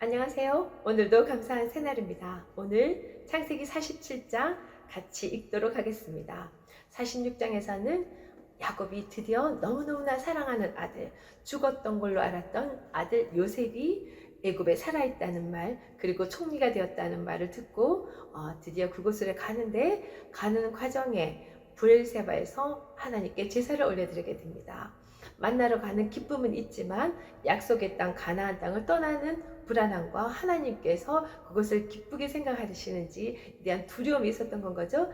안녕하세요. 오늘도 감사한 새날입니다. 오늘 창세기 47장 같이 읽도록 하겠습니다. 46장에서는 야곱이 드디어 너무너무나 사랑하는 아들, 죽었던 걸로 알았던 아들 요셉이 애굽에 살아있다는 말, 그리고 총리가 되었다는 말을 듣고 드디어 그곳으로 가는데, 가는 과정에 브엘세바에서 하나님께 제사를 올려드리게 됩니다. 만나러 가는 기쁨은 있지만 약속의 땅 가나안 땅을 떠나는 불안함과 하나님께서 그것을 기쁘게 생각하시는지에 대한 두려움이 있었던 건 거죠.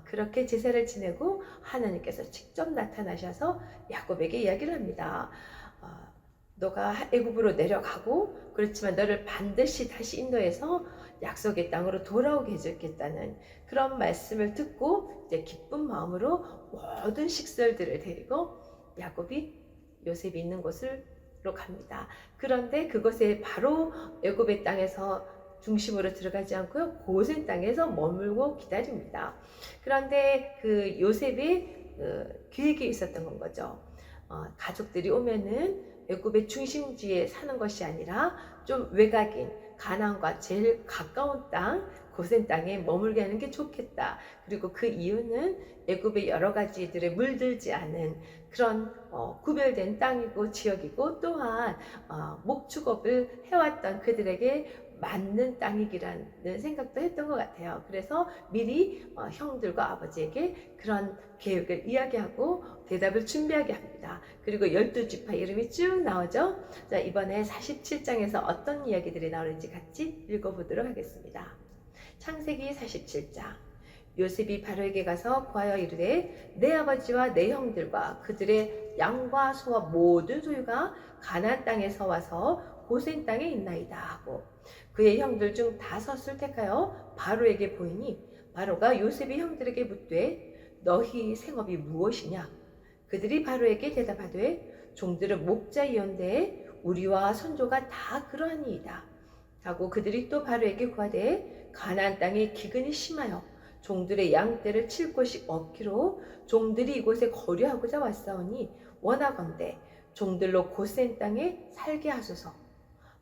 그렇게 제사를 지내고 하나님께서 직접 나타나셔서 야곱에게 이야기를 합니다. 너가 애굽으로 내려가고, 그렇지만 너를 반드시 다시 인도해서 약속의 땅으로 돌아오게 해주겠다는 그런 말씀을 듣고 이제 기쁜 마음으로 모든 식설들을 데리고 야곱이 요셉이 있는 곳으로 갑니다. 그런데 그것에 바로 애굽의 땅에서 중심으로 들어가지 않고요, 고센 땅에서 머물고 기다립니다. 그런데 그 요셉의 계획이 있었던 건 거죠. 가족들이 오면은 애굽의 중심지에 사는 것이 아니라 좀 외곽인 가나안과 제일 가까운 땅, 고센 땅에 머물게 하는 게 좋겠다. 그리고 그 이유는 애굽의 여러 가지들에 물들지 않은 그런 구별된 땅이고 지역이고, 또한 목축업을 해왔던 그들에게 맞는 땅이기라는 생각도 했던 것 같아요. 그래서 미리 형들과 아버지에게 그런 계획을 이야기하고 대답을 준비하게 합니다. 그리고 12지파 이름이 쭉 나오죠. 자, 이번에 47장에서 어떤 이야기들이 나오는지 같이 읽어보도록 하겠습니다. 창세기 47장. 요셉이 바로에게 가서 고하여 이르되 내 아버지와 내 형들과 그들의 양과 소와 모든 소유가 가나안 땅에서 와서 고센 땅에 있나이다 하고, 그의 형들 중 5을 택하여 바로에게 보이니 바로가 요셉의 형들에게 묻되 너희 생업이 무엇이냐? 그들이 바로에게 대답하되 종들은 목자이온데 우리와 선조가 다 그러하니이다 하고, 그들이 또 바로에게 구하되 가나안 땅에 기근이 심하여 종들의 양떼를 칠 곳이 없기로 종들이 이곳에 거류하고자 왔사오니 원하건대 종들로 고센 땅에 살게 하소서.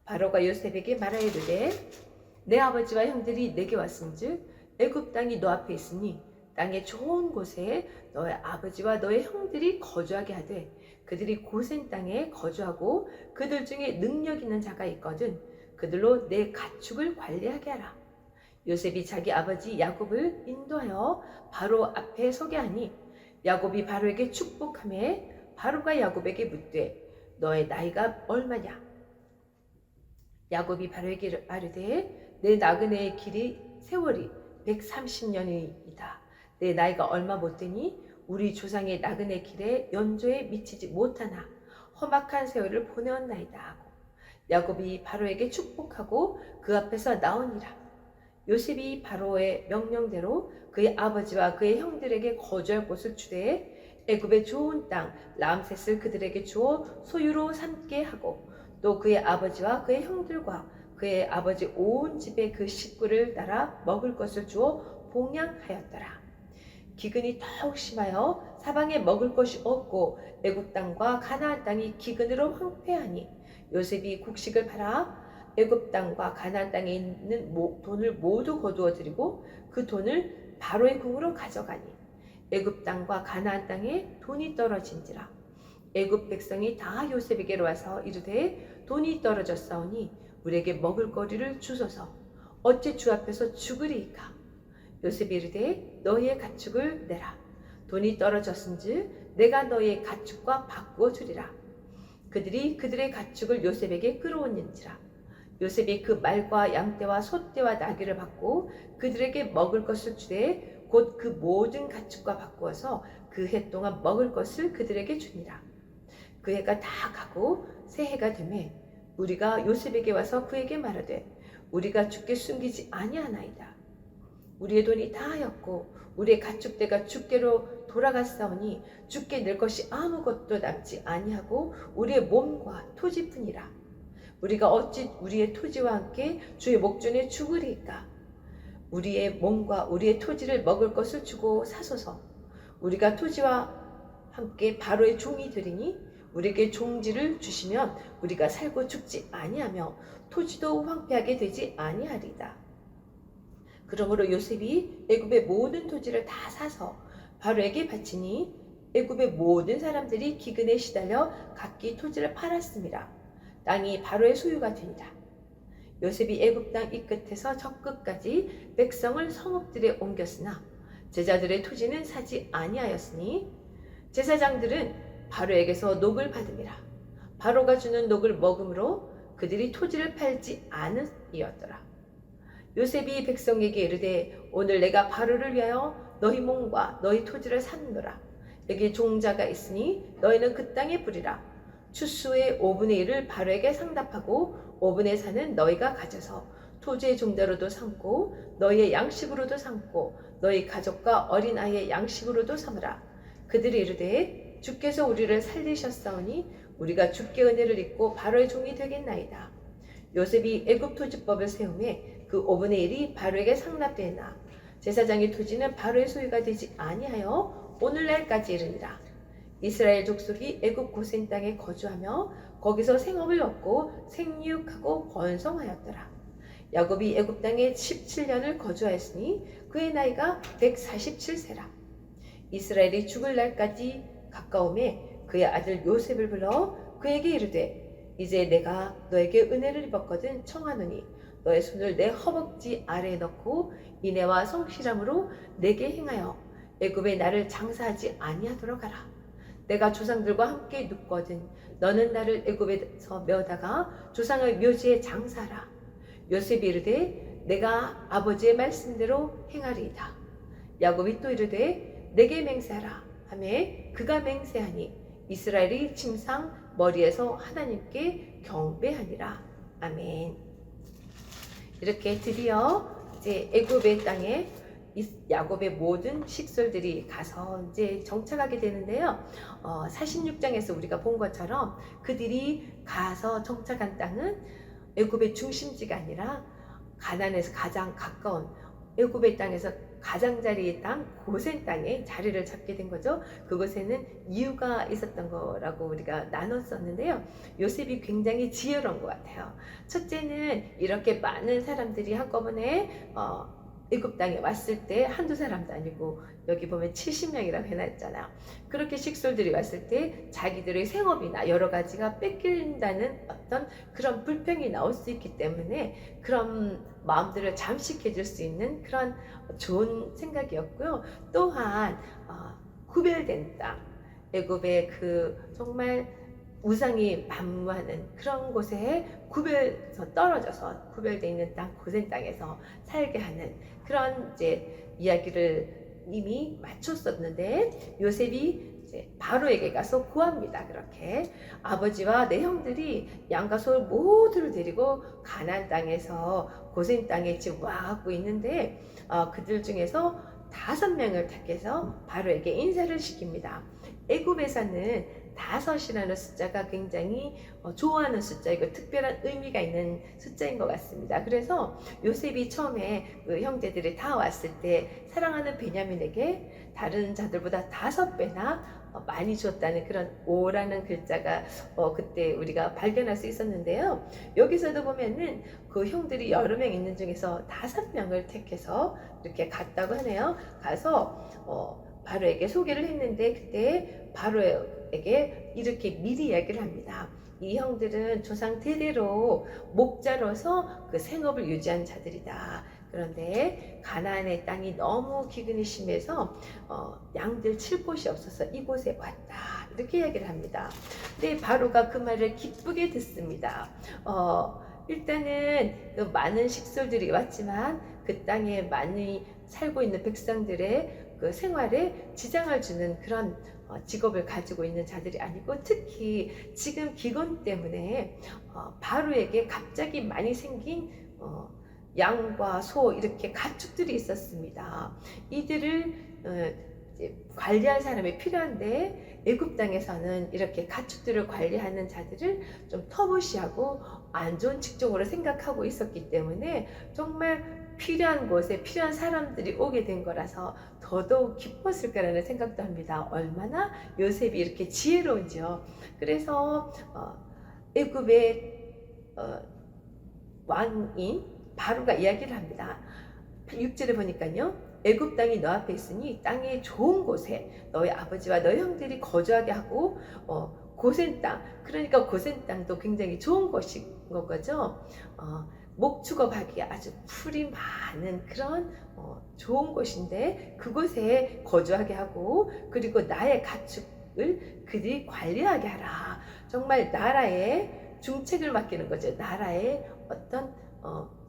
바로가 요셉에게 말하이르되 내 아버지와 형들이 내게 왔은즉 애굽 땅이 너 앞에 있으니 땅의 좋은 곳에 너의 아버지와 너의 형들이 거주하게 하되 그들이 고센 땅에 거주하고 그들 중에 능력 있는 자가 있거든 그들로 내 가축을 관리하게 하라. 요셉이 자기 아버지 야곱을 인도하여 바로 앞에 서게 하니 야곱이 바로에게 축복하며 바로가 야곱에게 묻되 너의 나이가 얼마냐? 야곱이 바로에게 아뢰되 내 나그네의 길이 세월이 130년이다. 내 나이가 얼마 못 되니 우리 조상의 나그네 길에 연조에 미치지 못하나 험악한 세월을 보내었나이다 하고, 야곱이 바로에게 축복하고 그 앞에서 나오니라. 요셉이 바로의 명령대로 그의 아버지와 그의 형들에게 거주할 곳을 주되 애굽의 좋은 땅 람셋을 그들에게 주어 소유로 삼게 하고, 또 그의 아버지와 그의 형들과 그의 아버지 온 집의 그 식구를 따라 먹을 것을 주어 봉양하였더라. 기근이 더욱 심하여 사방에 먹을 것이 없고 애굽 땅과 가나안 땅이 기근으로 황폐하니 요셉이 곡식을 팔아 애굽 땅과 가나안 땅에 있는 돈을 모두 거두어 드리고 그 돈을 바로의 궁으로 가져가니 애굽 땅과 가나안 땅에 돈이 떨어진지라. 애굽 백성이 다 요셉에게로 와서 이르되 돈이 떨어졌사오니 우리에게 먹을 거리를 주소서. 어찌 주 앞에서 죽으리이까? 요셉이 이르되 너희의 가축을 내라. 돈이 떨어졌은즉 내가 너희의 가축과 바꾸어 주리라. 그들이 그들의 가축을 요셉에게 끌어온는지라. 요셉이 그 말과 양떼와 소떼와 나귀를 받고 그들에게 먹을 것을 주되 곧 그 모든 가축과 바꾸어서 그 해 동안 먹을 것을 그들에게 주니라. 그 해가 다 가고 새 해가 되매 우리가 요셉에게 와서 그에게 말하되 우리가 주께 숨기지 아니하나이다. 우리의 돈이 다 하였고 우리의 가축대가 주께로 돌아갔사오니 주께 낼 것이 아무것도 남지 아니하고 우리의 몸과 토지뿐이라. 우리가 어찌 우리의 토지와 함께 주의 목전에 죽으리까? 우리의 몸과 우리의 토지를 먹을 것을 주고 사소서. 우리가 토지와 함께 바로의 종이 되리니 우리에게 종지를 주시면 우리가 살고 죽지 아니하며 토지도 황폐하게 되지 아니하리이다. 그러므로 요셉이 애굽의 모든 토지를 다 사서 바로에게 바치니 애굽의 모든 사람들이 기근에 시달려 각기 토지를 팔았습니다. 땅이 바로의 소유가 되니라. 요셉이 애굽 땅 이 끝에서 저 끝까지 백성을 성읍들에 옮겼으나 제자들의 토지는 사지 아니하였으니 제사장들은 바로에게서 녹을 받음이라. 바로가 주는 녹을 먹음으로 그들이 토지를 팔지 않으이었더라. 요셉이 백성에게 이르되 오늘 내가 바로를 위하여 너희 몸과 너희 토지를 샀노라. 여기 종자가 있으니 너희는 그 땅에 부리라. 추수의 5분의 1을 바로에게 상납하고 5분의 4는 너희가 가져서 토지의 종자로도 삼고 너희의 양식으로도 삼고 너희 가족과 어린아이의 양식으로도 삼으라. 그들이 이르되 주께서 우리를 살리셨사오니 우리가 주께 은혜를 입고 바로의 종이 되겠나이다. 요셉이 애굽 토지법을 세우매 그 5분의 1이 바로에게 상납되나 제사장의 토지는 바로의 소유가 되지 아니하여 오늘날까지 이르니라. 이스라엘 족속이 애굽 고센 땅에 거주하며 거기서 생업을 얻고 생육하고 번성하였더라. 야곱이 애굽 땅에 17년을 거주하였으니 그의 나이가 147세라. 이스라엘이 죽을 날까지 가까움에 그의 아들 요셉을 불러 그에게 이르되 이제 내가 너에게 은혜를 입었거든 청하노니 너의 손을 내 허벅지 아래에 넣고 인애와 성실함으로 내게 행하여 애굽에 나를 장사하지 아니하도록 하라. 내가 조상들과 함께 눕거든 너는 나를 애굽에서 메어다가 조상의 묘지에 장사하라. 요셉이 이르되 내가 아버지의 말씀대로 행하리이다. 야곱이 또 이르되 내게 맹세하라 하매 그가 맹세하니 이스라엘이 침상 머리에서 하나님께 경배하니라. 아멘. 이렇게 드디어 이제 애굽의 땅에 야곱의 모든 식솔들이 가서 이제 정착하게 되는데요. 46장에서 우리가 본 것처럼 그들이 가서 정착한 땅은 애굽의 중심지가 아니라 가나안에서 가장 가까운 애굽의 땅에서 가장자리의 땅 고센 땅에 자리를 잡게 된 거죠. 그곳에는 이유가 있었던 거라고 우리가 나눴었는데요. 요셉이 굉장히 지혜로운 것 같아요. 첫째는 이렇게 많은 사람들이 한꺼번에 애굽 땅에 왔을 때 한두 사람도 아니고 여기 보면 70명이라고 해놨잖아요. 그렇게 식솔들이 왔을 때 자기들의 생업이나 여러 가지가 뺏긴다는 어떤 그런 불평이 나올 수 있기 때문에 그런 마음들을 잠식해 줄 수 있는 그런 좋은 생각이었고요. 또한 구별된 땅, 애굽의 그 정말 우상이 만무하는 그런 곳에 떨어져서 구별되어 있는 땅, 고센 땅에서 살게 하는 그런 이제 이야기를 이미 마쳤었는데 요셉이 이제 바로에게 가서 구합니다. 그렇게 아버지와 내 형들이 양과 소를 모두를 데리고 가나안 땅에서 고센 땅에 지금 와갖고 있는데 그들 중에서 5명을 택해서 바로에게 인사를 시킵니다. 애굽에서는 5이라는 숫자가 굉장히 좋아하는 숫자이고 특별한 의미가 있는 숫자인 것 같습니다. 그래서 요셉이 처음에 그 형제들이 다 왔을 때 사랑하는 베냐민에게 다른 자들보다 5배나 많이 줬다는 그런 5라는 글자가 그때 우리가 발견할 수 있었는데요. 여기서도 보면은 그 형들이 여러 명 있는 중에서 5명을 택해서 이렇게 갔다고 하네요. 가서 바로에게 소개를 했는데 그때 바로에게 이렇게 미리 이야기를 합니다. 이 형들은 조상 대대로 목자로서 그 생업을 유지한 자들이다. 그런데 가나안의 땅이 너무 기근이 심해서 양들 칠 곳이 없어서 이곳에 왔다. 이렇게 이야기를 합니다. 근데 바로가 그 말을 기쁘게 듣습니다. 일단은 많은 식솔들이 왔지만 그 땅에 많이 살고 있는 백성들의 그 생활에 지장을 주는 그런 직업을 가지고 있는 자들이 아니고 특히 지금 기근 때문에 바로에게 갑자기 많이 생긴 양과 소 이렇게 가축들이 있었습니다. 이들을 관리할 사람이 필요한데 애굽 땅에서는 이렇게 가축들을 관리하는 자들을 좀 터무시하고 안 좋은 직종으로 생각하고 있었기 때문에 정말 필요한 곳에 필요한 사람들이 오게 된 거라서 더더욱 기뻤을 거라는 생각도 합니다. 얼마나 요셉이 이렇게 지혜로운지요. 그래서 애굽의 왕인 바로가 이야기를 합니다. 6절에 보니까요. 애굽 땅이 너 앞에 있으니 땅의 좋은 곳에 너희 아버지와 너희 형들이 거주하게 하고 고센 땅, 그러니까 고센 땅도 굉장히 좋은 곳인 거죠. 목축업하기에 아주 풀이 많은 그런 좋은 곳인데 그곳에 거주하게 하고 그리고 나의 가축을 그들이 관리하게 하라. 정말 나라의 중책을 맡기는 거죠. 나라의 어떤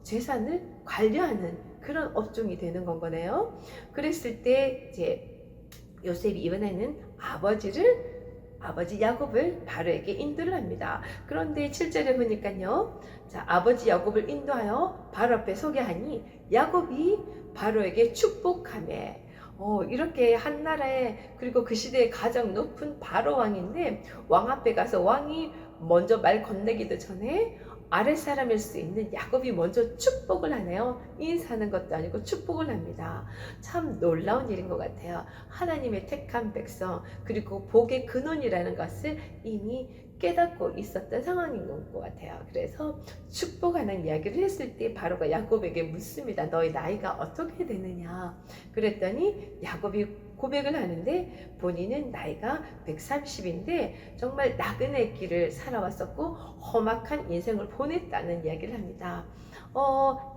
재산을 관리하는 그런 업종이 되는 건 거네요. 그랬을 때 이제 요셉이 이번에는 아버지 야곱을 바로에게 인도를 합니다. 그런데 7절에 보니까요. 자, 아버지 야곱을 인도하여 바로 앞에 서게 하니 야곱이 바로에게 축복하매. 이렇게 한 나라에 그리고 그 시대에 가장 높은 바로 왕인데 왕 앞에 가서 왕이 먼저 말 건네기도 전에 아랫사람일 수 있는 야곱이 먼저 축복을 하네요. 인사하는 것도 아니고 축복을 합니다. 참 놀라운 일인 것 같아요. 하나님의 택한 백성 그리고 복의 근원이라는 것을 이미 깨닫고 있었던 상황인 것 같아요. 그래서 축복하는 이야기를 했을 때 바로가 야곱에게 묻습니다. 너희 나이가 어떻게 되느냐? 그랬더니 야곱이 고백을 하는데 본인은 나이가 130인데 정말 나그네 길을 살아왔었고 험악한 인생을 보냈다는 이야기를 합니다.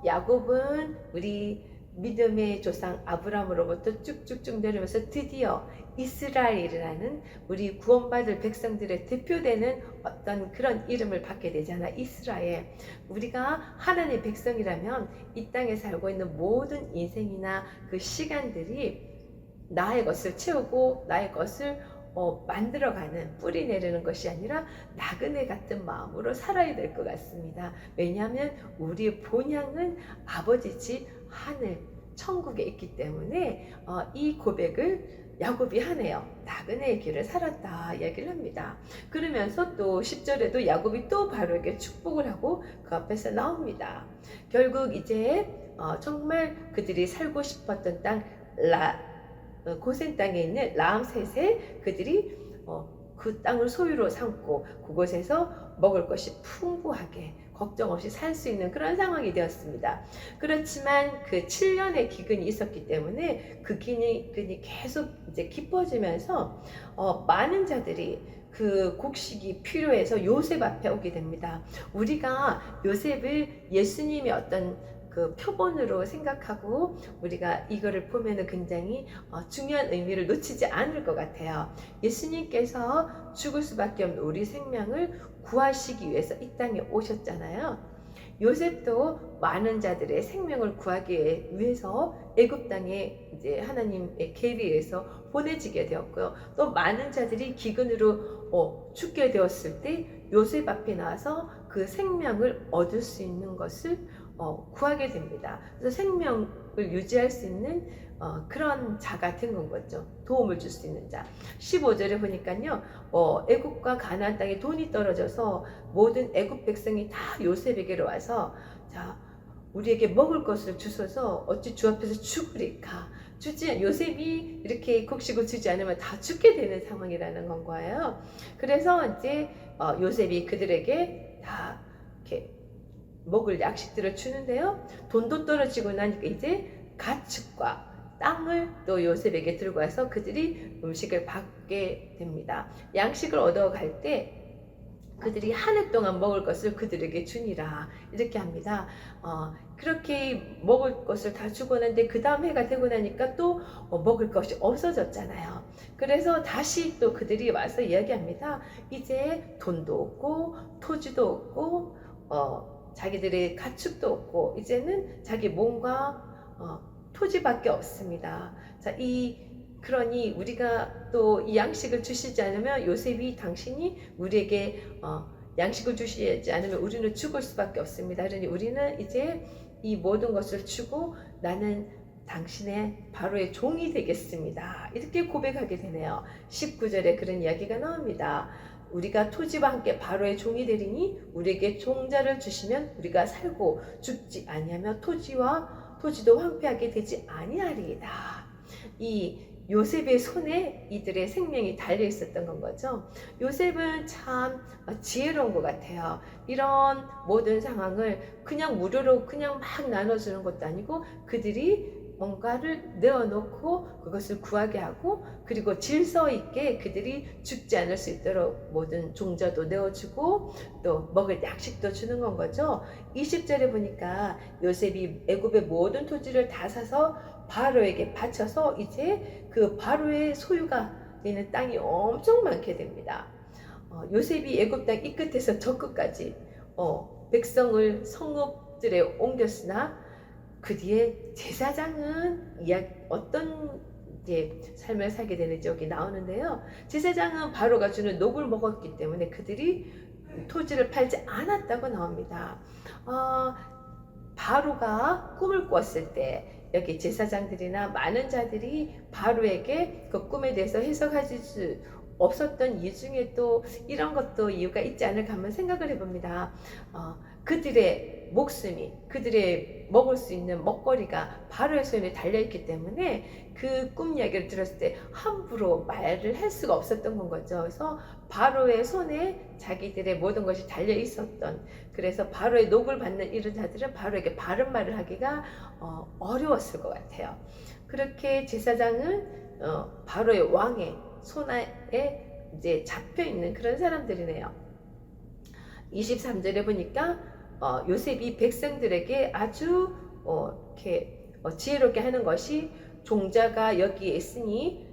야곱은 우리 믿음의 조상 아브라함으로부터 쭉쭉쭉 내려오면서 드디어 이스라엘이라는 우리 구원받을 백성들의 대표되는 어떤 그런 이름을 받게 되잖아. 이스라엘. 우리가 하나님의 백성이라면 이 땅에 살고 있는 모든 인생이나 그 시간들이 나의 것을 채우고 나의 것을 만들어가는 뿌리 내리는 것이 아니라 나그네 같은 마음으로 살아야 될 것 같습니다. 왜냐하면 우리의 본향은 아버지 집 하늘 천국에 있기 때문에 이 고백을 야곱이 하네요. 나그네의 길을 살았다 이야기를 합니다. 그러면서 또 10절에도 야곱이 또 바로에게 축복을 하고 그 앞에서 나옵니다. 결국 이제 정말 그들이 살고 싶었던 땅 고센 땅에 있는 라암셋에 그들이 그 땅을 소유로 삼고 그곳에서 먹을 것이 풍부하게 걱정 없이 살 수 있는 그런 상황이 되었습니다. 그렇지만 그 7년의 기근이 있었기 때문에 그 기근이 계속 이제 깊어지면서 많은 자들이 그 곡식이 필요해서 요셉 앞에 오게 됩니다. 우리가 요셉을 예수님의 어떤 그 표본으로 생각하고 우리가 이거를 보면은 굉장히 중요한 의미를 놓치지 않을 것 같아요. 예수님께서 죽을 수밖에 없는 우리 생명을 구하시기 위해서 이 땅에 오셨잖아요. 요셉도 많은 자들의 생명을 구하기 위해서 애굽 땅에 이제 하나님의 계획에 의해서 보내지게 되었고요. 또 많은 자들이 기근으로 죽게 되었을 때 요셉 앞에 나와서 그 생명을 얻을 수 있는 것을 구하게 됩니다. 그래서 생명을 유지할 수 있는 그런 자가 된 건 거죠. 도움을 줄 수 있는 자. 15절에 보니까요. 애굽과 가나안 땅에 돈이 떨어져서 모든 애굽 백성이 다 요셉에게로 와서 자, 우리에게 먹을 것을 주소서 어찌 주 앞에서 죽으리까. 요셉이 이렇게 곡식을 주지 않으면 다 죽게 되는 상황이라는 건 거예요. 그래서 이제 요셉이 그들에게 다 이렇게 먹을 약식들을 주는데요. 돈도 떨어지고 나니까 이제 가축과 땅을 또 요셉에게 들고 와서 그들이 음식을 받게 됩니다. 양식을 얻어갈 때 그들이 한 해 동안 먹을 것을 그들에게 주니라 이렇게 합니다. 그렇게 먹을 것을 다 주고 나는데 그 다음 해가 되고 나니까 또 먹을 것이 없어졌잖아요. 그래서 다시 또 그들이 와서 이야기합니다. 이제 돈도 없고 토지도 없고 자기들의 가축도 없고 이제는 자기 몸과 토지밖에 없습니다. 자, 그러니 우리가 또 이 양식을 주시지 않으면 요셉이 당신이 우리에게 양식을 주시지 않으면 우리는 죽을 수밖에 없습니다. 그러니 우리는 이제 이 모든 것을 주고 나는 당신의 바로의 종이 되겠습니다. 이렇게 고백하게 되네요. 19절에 그런 이야기가 나옵니다. 우리가 토지와 함께 바로의 종이 되리니 우리에게 종자를 주시면 우리가 살고 죽지 아니하며 토지와 토지도 황폐하게 되지 아니하리이다. 이 요셉의 손에 이들의 생명이 달려 있었던 건 거죠. 요셉은 참 지혜로운 것 같아요. 이런 모든 상황을 그냥 무료로 그냥 막 나눠주는 것도 아니고 그들이 뭔가를 내어놓고 그것을 구하게 하고 그리고 질서 있게 그들이 죽지 않을 수 있도록 모든 종자도 내어주고 또 먹을 약식도 주는 건 거죠. 20절에 보니까 요셉이 애굽의 모든 토지를 다 사서 바로에게 바쳐서 이제 그 바로의 소유가 되는 땅이 엄청 많게 됩니다. 요셉이 애굽 땅 이 끝에서 저 끝까지 백성을 성읍들에 옮겼으나 그 뒤에 제사장은 어떤 이제 삶을 살게 되는지 여기 나오는데요. 제사장은 바로가 주는 녹을 먹었기 때문에 그들이 토지를 팔지 않았다고 나옵니다. 바로가 꿈을 꿨을 때 여기 제사장들이나 많은 자들이 바로에게 그 꿈에 대해서 해석할 수 없었던 이유 중에 또 이런 것도 이유가 있지 않을까 한번 생각을 해봅니다. 그들의 목숨이 그들의 먹을 수 있는 먹거리가 바로의 손에 달려있기 때문에 그 꿈 이야기를 들었을 때 함부로 말을 할 수가 없었던 건 거죠. 그래서 바로의 손에 자기들의 모든 것이 달려 있었던, 그래서 바로의 녹을 받는 이런 자들은 바로에게 바른 말을 하기가 어려웠을 것 같아요. 그렇게 제사장은 바로의 왕의 손에 이제 잡혀 있는 그런 사람들이네요. 23절에 보니까 요셉이 백성들에게 아주 이렇게 지혜롭게 하는 것이 종자가 여기에 있으니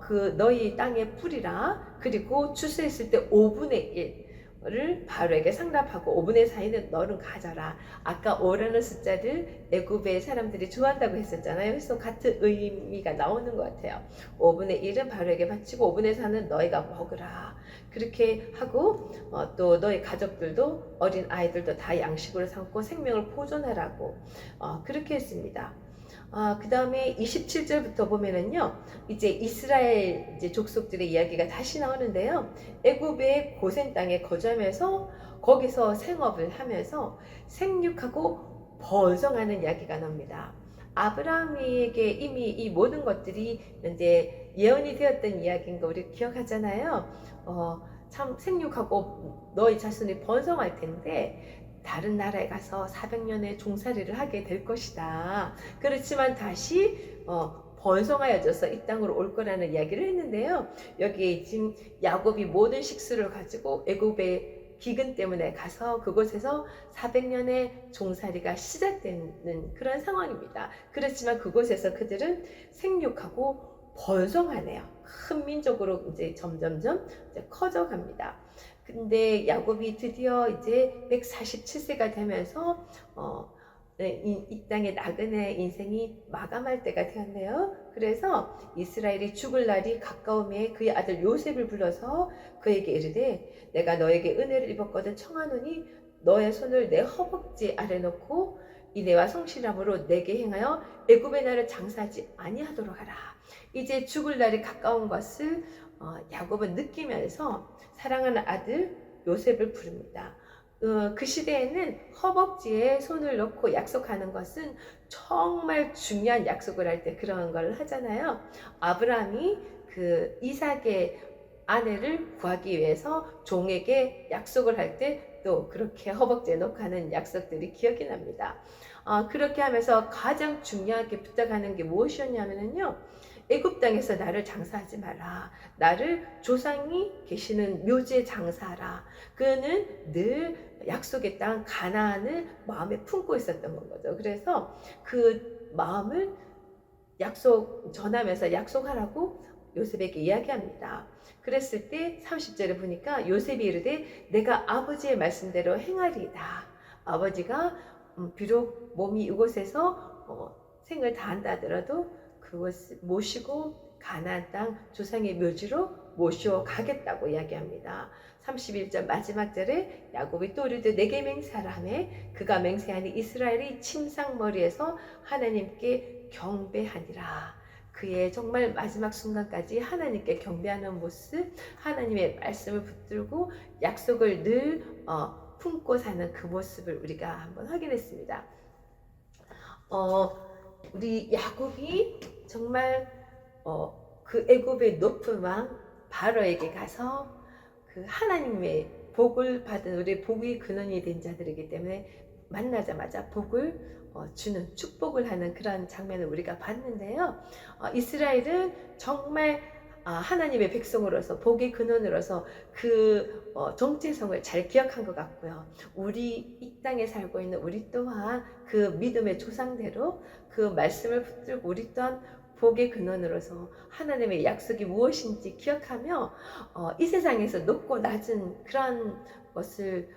그 너희 땅에 뿌리라. 그리고 추수했을 때 5분의 1을 바로에게 상납하고 5분의 4는 너는 가져라. 아까 5라는 숫자를 애굽의 사람들이 좋아한다고 했었잖아요. 그래서 같은 의미가 나오는 것 같아요. 5분의 1은 바로에게 바치고 5분의 4는 너희가 먹으라. 그렇게 하고 또 너희 가족들도 어린 아이들도 다 양식으로 삼고 생명을 보존하라고 그렇게 했습니다. 그 다음에 27절부터 보면은요, 이제 이스라엘 이제 족속들의 이야기가 다시 나오는데요. 애굽의 고센 땅에 거주하면서 거기서 생업을 하면서 생육하고 번성하는 이야기가 나옵니다. 아브라함에게 이미 이 모든 것들이 이제 예언이 되었던 이야기인 거 우리 기억하잖아요. 참 생육하고 너희 자손이 번성할 텐데 다른 나라에 가서 400년의 종살이를 하게 될 것이다. 그렇지만 다시 번성하여져서 이 땅으로 올 거라는 이야기를 했는데요. 여기에 지금 야곱이 모든 식수를 가지고 애굽의 기근 때문에 가서 그곳에서 400년의 종살이가 시작되는 그런 상황입니다. 그렇지만 그곳에서 그들은 생육하고 번성하네요. 큰 민족으로 이제 점점점 이제 커져갑니다. 근데 야곱이 드디어 이제 147세가 되면서 이 땅의 나그네 인생이 마감할 때가 되었네요. 그래서 이스라엘이 죽을 날이 가까움에 그의 아들 요셉을 불러서 그에게 이르되 내가 너에게 은혜를 입었거든 청하노니 너의 손을 내 허벅지 아래 놓고 이내와 성실함으로 내게 행하여 애굽의 나를 장사하지 아니하도록 하라. 이제 죽을 날이 가까운 것을 야곱은 느끼면서 사랑하는 아들 요셉을 부릅니다. 그 시대에는 허벅지에 손을 넣고 약속하는 것은 정말 중요한 약속을 할 때 그런 걸 하잖아요. 아브라함이 그 이삭의 아내를 구하기 위해서 종에게 약속을 할 때 또 그렇게 허벅지에 놓고 하는 약속들이 기억이 납니다. 그렇게 하면서 가장 중요하게 부탁하는 게 무엇이었냐면요. 애굽 땅에서 나를 장사하지 마라. 나를 조상이 계시는 묘지에 장사하라. 그는 늘 약속의 땅 가나안을 마음에 품고 있었던 거죠. 그래서 그 마음을 전하면서 약속하라고 요셉에게 이야기합니다. 그랬을 때 30절에 보니까 요셉이 이르되 내가 아버지의 말씀대로 행하리이다. 아버지가 비록 몸이 이곳에서 생을 다한다 하더라도 그것을 모시고 가나안 땅 조상의 묘지로 모셔 가겠다고 이야기합니다. 31절 마지막 절에 야곱이 또 이르되 내게 맹세하라 하매 그가 맹세하니 이스라엘이 침상머리에서 하나님께 경배하니라. 그의 정말 마지막 순간까지 하나님께 경배하는 모습, 하나님의 말씀을 붙들고 약속을 늘 품고 사는 그 모습을 우리가 한번 확인했습니다. 어, 우리 야곱이 정말 그 애굽의 높은 왕 바로에게 가서 그 하나님의 복을 받은 우리 복의 근원이 된 자들이기 때문에 만나자마자 복을 주는 축복을 하는 그런 장면을 우리가 봤는데요. 이스라엘은 정말 하나님의 백성으로서 복의 근원으로서 그 정체성을 잘 기억한 것 같고요. 우리 이 땅에 살고 있는 우리 또한 그 믿음의 조상대로 그 말씀을 붙들고 우리 또한 복의 근원으로서 하나님의 약속이 무엇인지 기억하며 이 세상에서 높고 낮은 그런 것을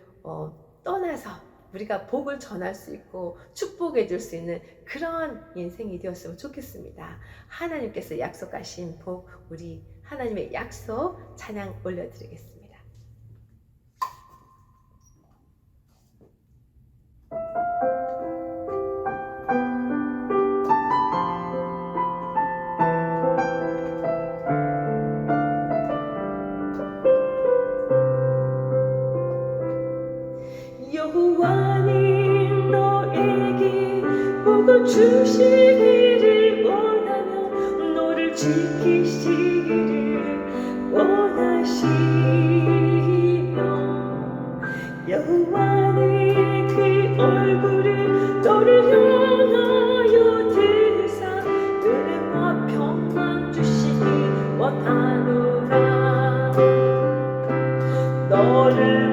떠나서 우리가 복을 전할 수 있고 축복해 줄 수 있는 그런 인생이 되었으면 좋겠습니다. 하나님께서 약속하신 복, 우리 하나님의 약속 찬양 올려드리겠습니다. 여호와님 너에게 복을 주시기를 원하며 너를 지키시기를 원하시며 여호와의 그 얼굴을 너를 향하여 드사 은혜와 평강 주시기 원하노라. 너를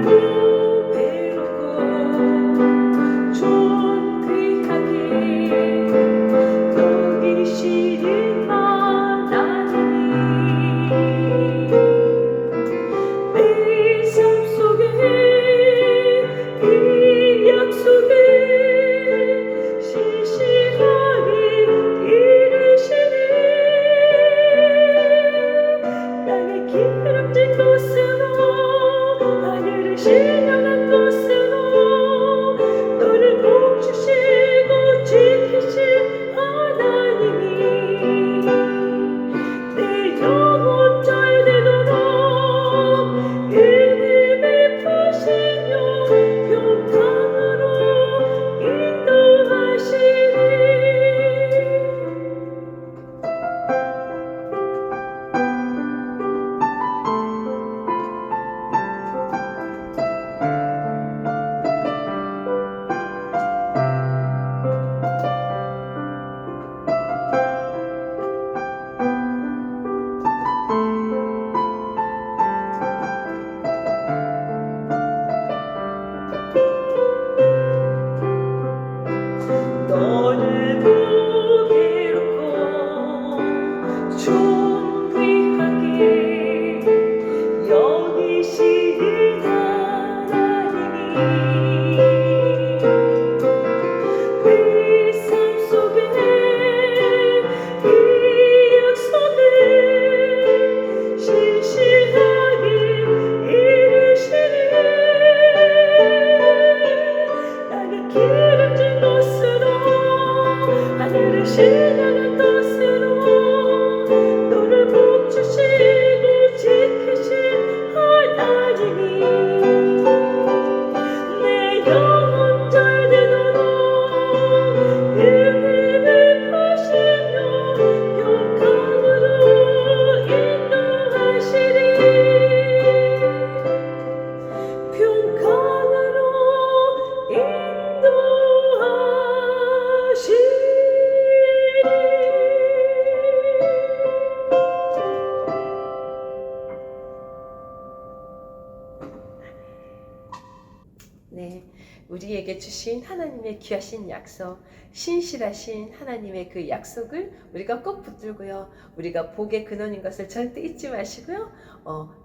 우리에게 주신 하나님의 귀하신 약속, 신실하신 하나님의 그 약속을 우리가 꼭 붙들고요. 우리가 복의 근원인 것을 절대 잊지 마시고요.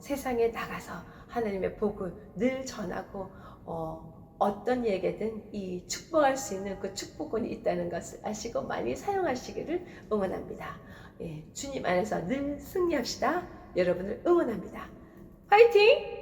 세상에 나가서 하나님의 복을 늘 전하고 어떤 이에게든 이 축복할 수 있는 그 축복권이 있다는 것을 아시고 많이 사용하시기를 응원합니다. 예, 주님 안에서 늘 승리합시다. 여러분을 응원합니다. 화이팅!